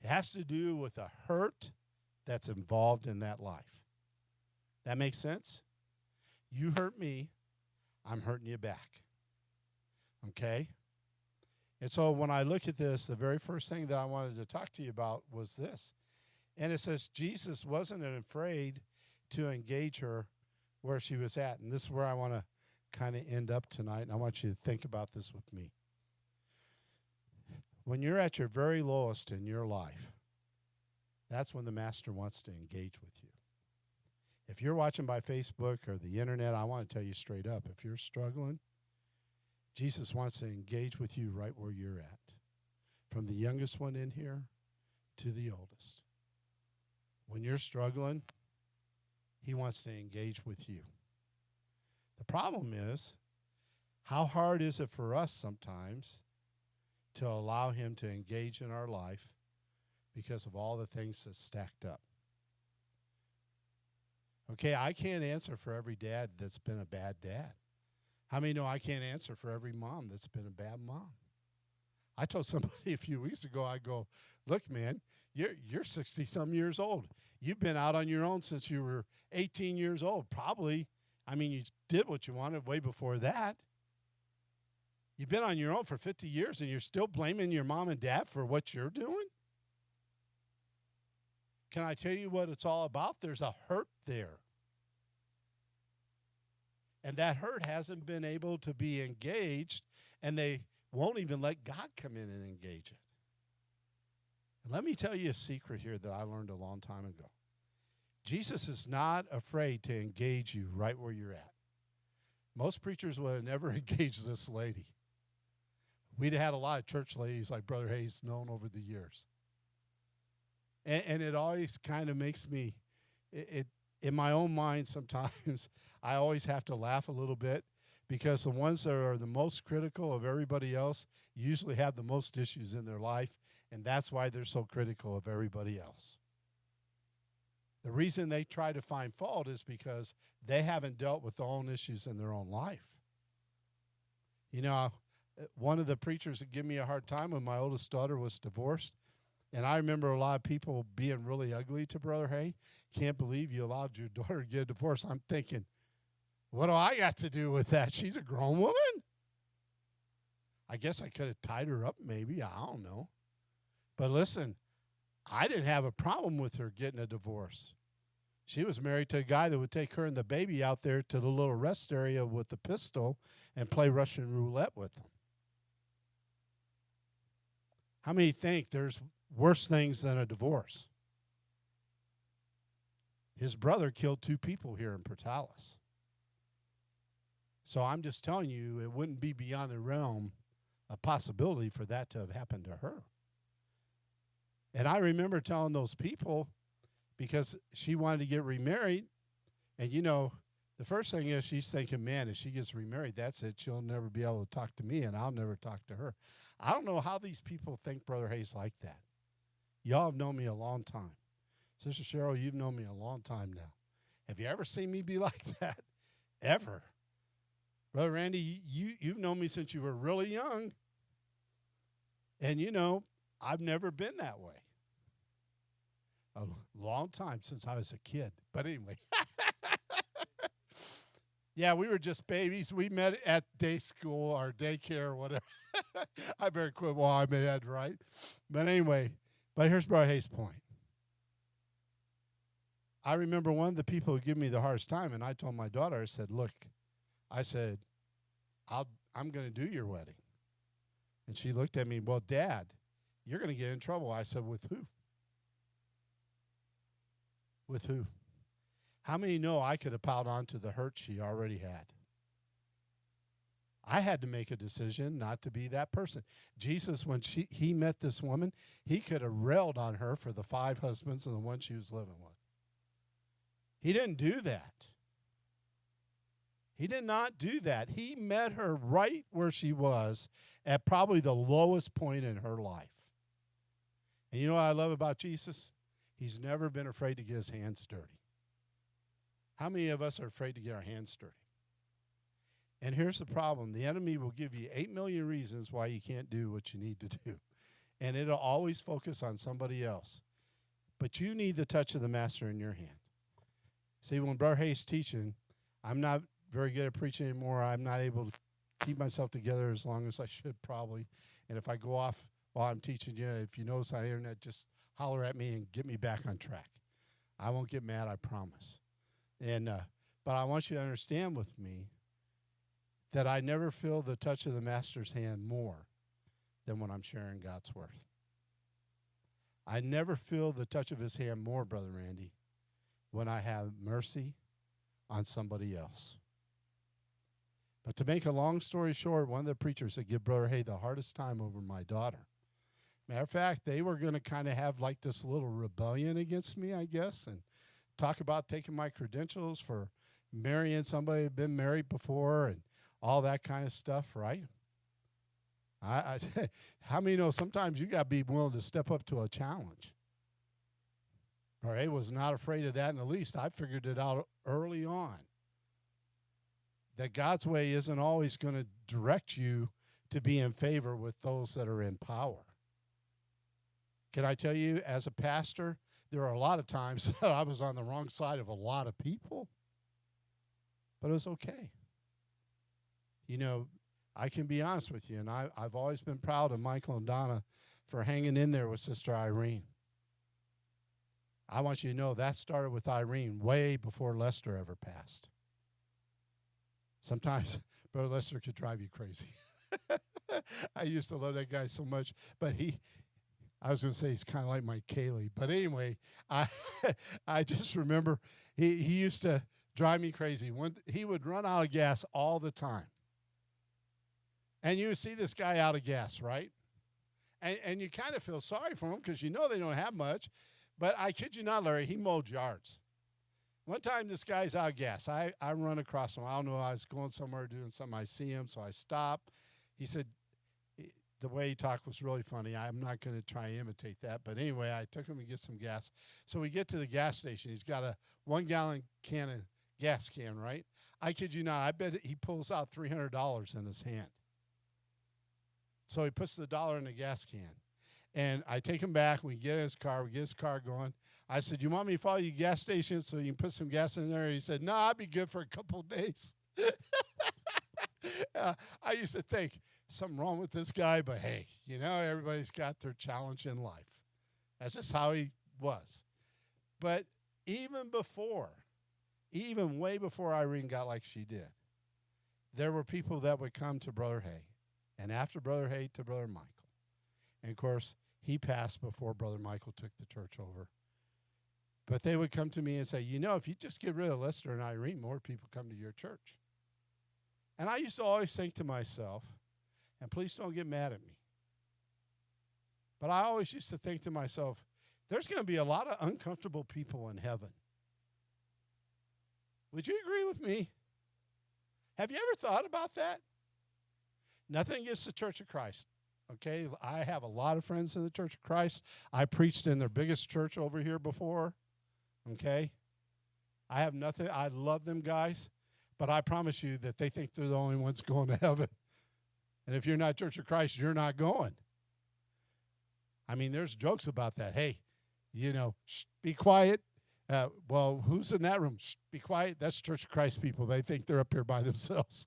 It has to do with the hurt that's involved in that life. That makes sense? You hurt me, I'm hurting you back. Okay? And so when I look at this, the very first thing that I wanted to talk to you about was this. And it says Jesus wasn't afraid to engage her where she was at. And this is where I want to kind of end up tonight, and I want you to think about this with me. When you're at your very lowest in your life, that's when the Master wants to engage with you. If you're watching by Facebook or the internet, I want to tell you straight up, if you're struggling, Jesus wants to engage with you right where you're at, from the youngest one in here to the oldest. When you're struggling, he wants to engage with you. The problem is, how hard is it for us sometimes to allow him to engage in our life because of all the things that's stacked up? Okay, I can't answer for every dad that's been a bad dad. How many know I can't answer for every mom that's been a bad mom? I told somebody a few weeks ago, I go, look, man, you're 60-some years old. You've been out on your own since you were 18 years old. Probably, you did what you wanted way before that. You've been on your own for 50 years, and you're still blaming your mom and dad for what you're doing? Can I tell you what it's all about? There's a hurt there. And that hurt hasn't been able to be engaged, and they won't even let God come in and engage it. And let me tell you a secret here that I learned a long time ago. Jesus is not afraid to engage you right where you're at. Most preachers would have never engaged this lady. We'd had a lot of church ladies like Brother Hayes known over the years. And it always kind of makes me, in my own mind sometimes, I always have to laugh a little bit, because the ones that are the most critical of everybody else usually have the most issues in their life, and that's why they're so critical of everybody else. The reason they try to find fault is because they haven't dealt with their own issues in their own life. One of the preachers that gave me a hard time when my oldest daughter was divorced, and I remember a lot of people being really ugly to Brother Hay. Can't believe you allowed your daughter to get a divorce. I'm thinking, what do I got to do with that? She's a grown woman. I guess I could have tied her up maybe. I don't know. But listen, I didn't have a problem with her getting a divorce. She was married to a guy that would take her and the baby out there to the little rest area with the pistol and play Russian roulette with them. How many think there's worse things than a divorce? His brother killed 2 people here in Portales. So I'm just telling you, it wouldn't be beyond the realm of possibility for that to have happened to her. And I remember telling those people, because she wanted to get remarried, and the first thing is she's thinking, man, if she gets remarried, that's it. She'll never be able to talk to me, and I'll never talk to her. I don't know how these people think Brother Hayes like that. Y'all have known me a long time. Sister Cheryl, you've known me a long time now. Have you ever seen me be like that? Ever? Brother Randy, you've known me since you were really young. And, I've never been that way. A long time since I was a kid. But anyway. Yeah, we were just babies. We met at day school or daycare or whatever. I better quit while I'm ahead, right? But anyway, here's Brother Hayes' point. I remember one of the people who gave me the hardest time, and I told my daughter, I said, look, I'm going to do your wedding. And she looked at me, well, Dad, you're going to get in trouble. I said, with who? With who? How many know I could have piled on to the hurt she already had? I had to make a decision not to be that person. Jesus, when he met this woman, he could have railed on her for the 5 husbands and the one she was living with. He didn't do that. He did not do that. He met her right where she was at probably the lowest point in her life. And you know what I love about Jesus? He's never been afraid to get his hands dirty. How many of us are afraid to get our hands dirty? And here's the problem. The enemy will give you 8 million reasons why you can't do what you need to do. And it'll always focus on somebody else. But you need the touch of the Master in your hand. See, when Brother Hayes teaching, I'm not very good at preaching anymore. I'm not able to keep myself together as long as I should probably. And if I go off while I'm teaching you, if you notice on the internet, just holler at me and get me back on track. I won't get mad, I promise. And But I want you to understand with me that I never feel the touch of the Master's hand more than when I'm sharing God's word. I never feel the touch of his hand more, Brother Randy, when I have mercy on somebody else. But to make a long story short, one of the preachers said, give Brother Hay the hardest time over my daughter. Matter of fact, they were going to kind of have like this little rebellion against me, I guess, and talk about taking my credentials for marrying somebody who'd been married before and all that kind of stuff, right? How many know sometimes you got to be willing to step up to a challenge? All right, was not afraid of that in the least. I figured it out early on that God's way isn't always going to direct you to be in favor with those that are in power. Can I tell you, as a pastor, there are a lot of times that I was on the wrong side of a lot of people, but it was okay. You know, I can be honest with you, and I've always been proud of Michael and Donna for hanging in there with Sister Irene. I want you to know that started with Irene way before Lester ever passed. Sometimes Brother Lester could drive you crazy. I used to love that guy so much, but I was going to say he's kind of like my Kaylee. But anyway, I just remember he used to drive me crazy. He would run out of gas all the time. And you see this guy out of gas, right? And you kind of feel sorry for him because you know they don't have much. But I kid you not, Larry, he mowed yards. One time this guy's out of gas. I run across him. I don't know, I was going somewhere doing something. I see him, so I stop. He said, the way he talked was really funny. I'm not going to try and imitate that. But anyway, I took him to get some gas. So we get to the gas station. He's got a 1-gallon can of gas can, right? I kid you not. I bet he pulls out $300 in his hand. So he puts the dollar in the gas can. And I take him back. We get in his car. We get his car going. I said, you want me to follow you to the gas station so you can put some gas in there? He said, no, I'd be good for a couple of days. I used to think, something wrong with this guy, but hey, you know, everybody's got their challenge in life. That's just how he was. But even way before Irene got like she did, there were people that would come to Brother Hay, and after Brother Hay to Brother Michael. And, of course, he passed before Brother Michael took the church over. But they would come to me and say, you know, if you just get rid of Lester and Irene, more people come to your church. And I used to always think to myself, and please don't get mad at me, but I always used to think to myself, there's going to be a lot of uncomfortable people in heaven. Would you agree with me? Have you ever thought about that? Nothing against the Church of Christ, okay? I have a lot of friends in the Church of Christ. I preached in their biggest church over here before, okay? I have nothing. I love them guys, but I promise you that they think they're the only ones going to heaven. And if you're not Church of Christ, you're not going. I mean, there's jokes about that. Hey, you know, shh, be quiet. Well, who's in that room? Shh, be quiet. That's Church of Christ people. They think they're up here by themselves.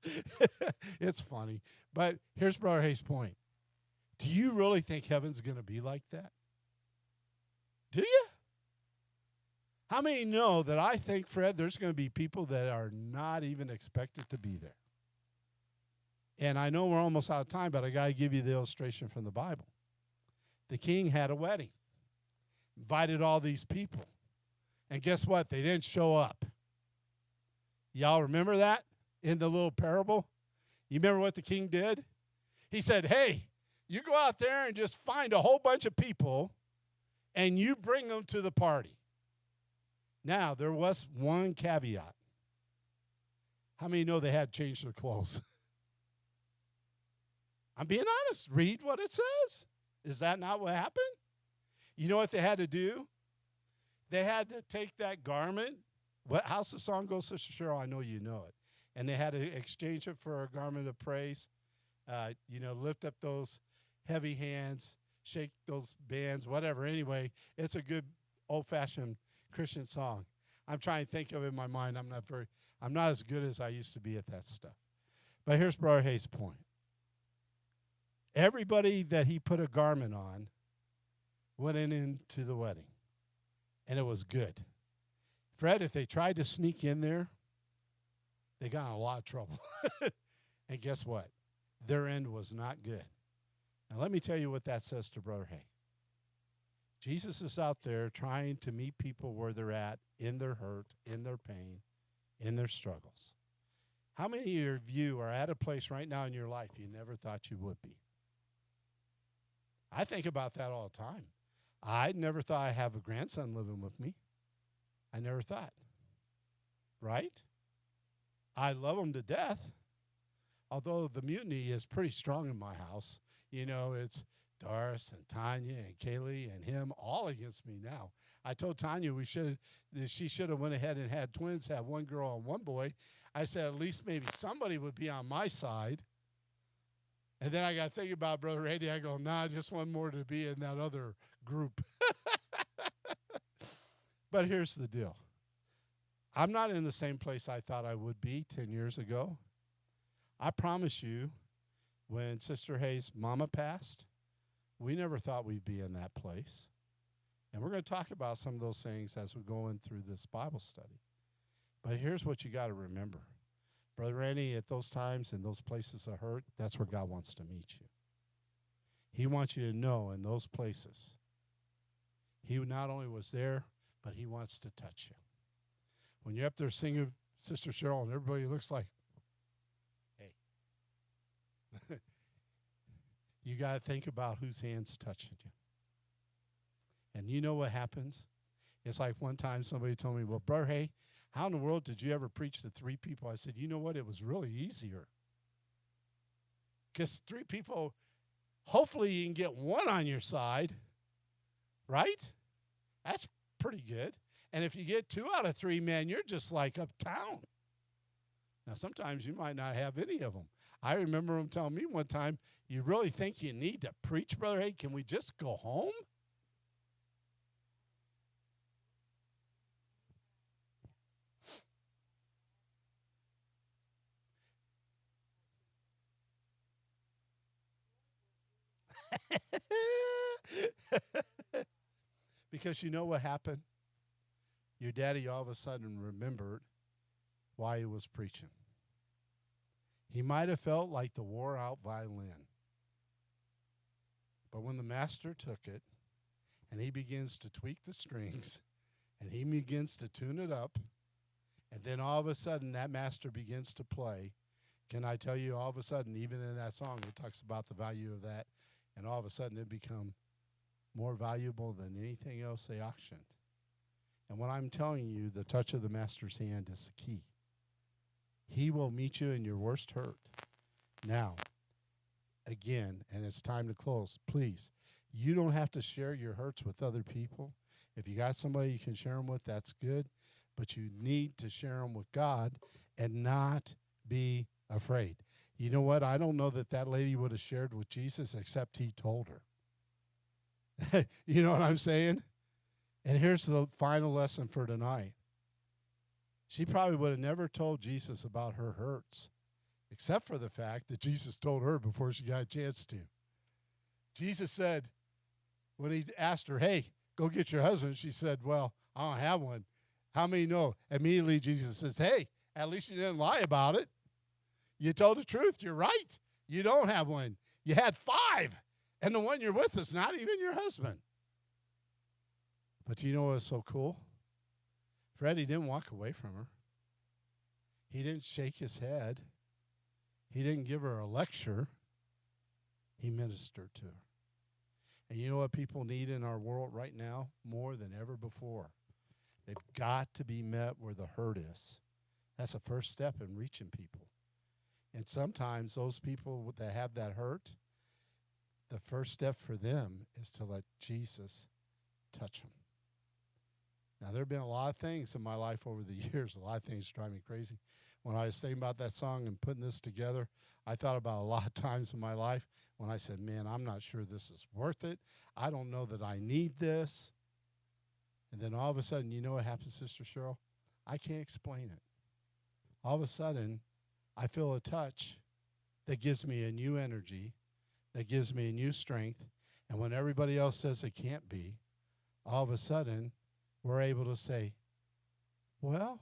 It's funny. But here's Brother Hayes' point. Do you really think heaven's going to be like that? Do you? How many know that I think, Fred, there's going to be people that are not even expected to be there? And I know we're almost out of time, but I got to give you the illustration from the Bible. The king had a wedding, invited all these people. And guess what? They didn't show up. Y'all remember that in the little parable? You remember what the king did? He said, hey, you go out there and just find a whole bunch of people and you bring them to the party. Now, there was one caveat. How many know they had to change their clothes? I'm being honest. Read what it says. Is that not what happened? You know what they had to do? They had to take that garment. How's the song go, Sister Cheryl? I know you know it. And they had to exchange it for a garment of praise. Lift up those heavy hands, shake those bands, whatever. Anyway, it's a good old-fashioned Christian song. I'm trying to think of it in my mind. I'm not as good as I used to be at that stuff. But here's Brother Hayes' point. Everybody that he put a garment on went into the wedding, and it was good. Fred, if they tried to sneak in there, they got in a lot of trouble. And guess what? Their end was not good. Now, let me tell you what that says to Brother Hay. Jesus is out there trying to meet people where they're at, in their hurt, in their pain, in their struggles. How many of you are at a place right now in your life you never thought you would be? I think about that all the time. I never thought I'd have a grandson living with me. I never thought. Right? I love him to death. Although the mutiny is pretty strong in my house. You know, it's Doris and Tanya and Kaylee and him all against me now. I told Tanya she should have went ahead and had twins, have one girl and one boy. I said at least maybe somebody would be on my side. And then I got to think about Brother Eddie. I go, nah, just one more to be in that other group. But here's the deal. I'm not in the same place I thought I would be 10 years ago. I promise you, when Sister Hayes' mama passed, we never thought we'd be in that place. And we're going to talk about some of those things as we go in through this Bible study. But here's what you got to remember. Brother Randy, at those times and those places of hurt, that's where God wants to meet you. He wants you to know in those places, he not only was there, but he wants to touch you. When you're up there singing Sister Cheryl and everybody looks like, hey, you got to think about whose hand's touching you. And you know what happens? It's like one time somebody told me, well, Brother, hey, how in the world did you ever preach to 3 people? I said, you know what? It was really easier. Because 3 people, hopefully you can get 1 on your side, right? That's pretty good. And if you get 2 out of 3, man, you're just like uptown. Now, sometimes you might not have any of them. I remember him telling me one time, you really think you need to preach, Brother? Hey, can we just go home? Because you know what happened? Your daddy all of a sudden remembered why he was preaching. He might have felt like the wore-out violin. But when the master took it and he begins to tweak the strings and he begins to tune it up, and then all of a sudden that master begins to play, can I tell you, all of a sudden, even in that song, it talks about the value of that, and all of a sudden it become more valuable than anything else they auctioned. And what I'm telling you, the touch of the master's hand is the key. He will meet you in your worst hurt. Now, again, and it's time to close, please, you don't have to share your hurts with other people. If you got somebody you can share them with, that's good. But you need to share them with God and not be afraid. You know what? I don't know that that lady would have shared with Jesus except he told her. You know what I'm saying? And here's the final lesson for tonight. She probably would have never told Jesus about her hurts, except for the fact that Jesus told her before she got a chance to. Jesus said, when he asked her, hey, go get your husband, she said, well, I don't have one. How many know? Immediately Jesus says, hey, at least you didn't lie about it. You told the truth. You're right. You don't have one. You had 5, and the one you're with is not even your husband. But you know what's so cool? Freddie didn't walk away from her. He didn't shake his head. He didn't give her a lecture. He ministered to her. And you know what people need in our world right now more than ever before? They've got to be met where the hurt is. That's the first step in reaching people. And sometimes those people that have that hurt, the first step for them is to let Jesus touch them. Now, there have been a lot of things in my life over the years. A lot of things drive me crazy. When I was thinking about that song and putting this together, I thought about a lot of times in my life when I said, man, I'm not sure this is worth it. I don't know that I need this. And then all of a sudden, you know what happens, Sister Cheryl? I can't explain it. All of a sudden, I feel a touch that gives me a new energy, that gives me a new strength. And when everybody else says it can't be, all of a sudden, we're able to say, well,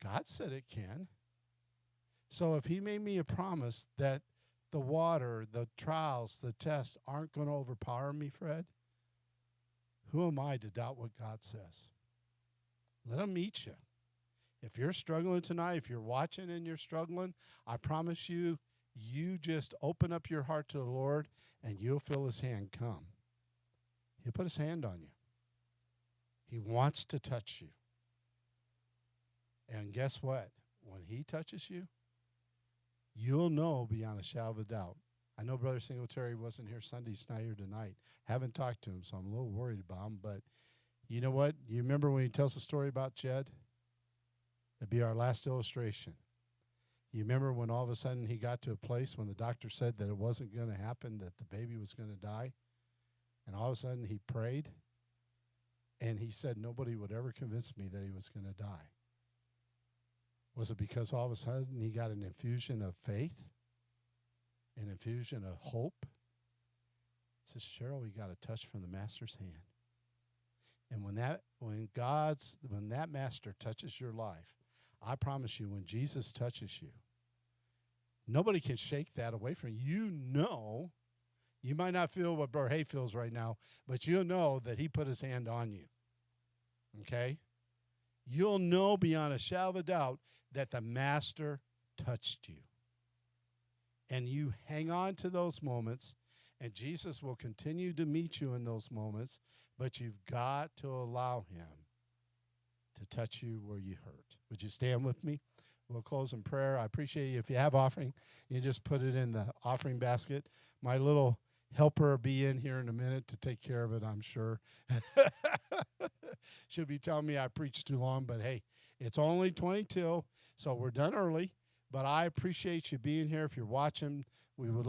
God said it can. So if he made me a promise that the water, the trials, the tests aren't going to overpower me, Fred, who am I to doubt what God says? Let him meet you. If you're struggling tonight, if you're watching and you're struggling, I promise you, you just open up your heart to the Lord and you'll feel his hand come. He'll put his hand on you. He wants to touch you. And guess what? When he touches you, you'll know beyond a shadow of a doubt. I know Brother Singletary wasn't here Sunday night or tonight. Haven't talked to him, so I'm a little worried about him. But you know what? You remember when he tells the story about Jed? It'd be our last illustration. You remember when all of a sudden he got to a place when the doctor said that it wasn't going to happen, that the baby was going to die? And all of a sudden he prayed, and he said nobody would ever convince me that he was going to die. Was it because all of a sudden he got an infusion of faith, an infusion of hope? He says, Cheryl, we got a touch from the master's hand. And when that master touches your life, I promise you, when Jesus touches you, nobody can shake that away from you. You know, you might not feel what Brother Hay feels right now, but you'll know that he put his hand on you. Okay? You'll know beyond a shadow of a doubt that the master touched you. And you hang on to those moments, and Jesus will continue to meet you in those moments, but you've got to allow him to touch you where you hurt. Would you stand with me? We'll close in prayer. I appreciate you. If you have offering, you just put it in the offering basket. My little helper will be in here in a minute to take care of it, I'm sure. She'll be telling me I preached too long, but hey, it's only 22, so we're done early. But I appreciate you being here. If you're watching, we would love